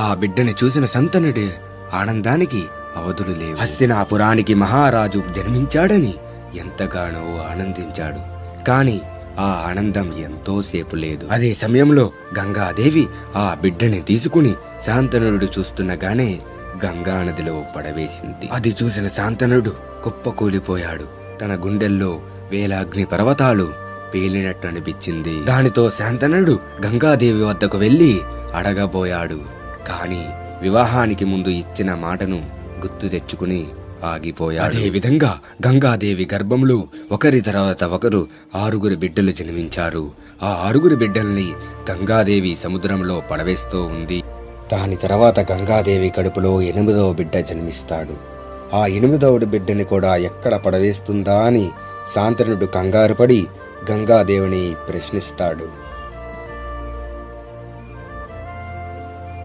ఆ బిడ్డని చూసిన శంతనుడి ఆనందానికి అవధులు లేవు. హస్తినాపురానికి మహారాజు జన్మించాడని ఎంతగానో ఆనందించాడు. కాని ఆ ఆనందం ఎంతోసేపు లేదు. అదే సమయంలో గంగాదేవి ఆ బిడ్డని తీసుకుని శాంతనుడు చూస్తుండగానే గంగా నదిలో పడవేసింది. అది చూసిన శాంతనుడు కుప్పకూలిపోయాడు. తన గుండెల్లో వేలాగ్ని పర్వతాలు పేలినట్టు అనిపించింది. దానితో శాంతనుడు గంగాదేవి వద్దకు వెళ్లి అడగబోయాడు. కాని వివాహానికి ముందు ఇచ్చిన మాటను గుర్తు తెచ్చుకుని ఆగిపోయాడు. అదే విధంగా గంగాదేవి గర్భంలో ఒకరి తర్వాత ఒకరు 6 బిడ్డలు జన్మించారు. ఆ 6 బిడ్డల్ని గంగాదేవి సముద్రంలో పడవేస్తూ ఉంది. దాని తర్వాత గంగాదేవి కడుపులో 8వ బిడ్డ జన్మిస్తాడు. ఆ 8వ బిడ్డని కూడా ఎక్కడ పడవేస్తుందా అని శాంతనుడు కంగారుపడి గంగాదేవిని ప్రశ్నిస్తాడు.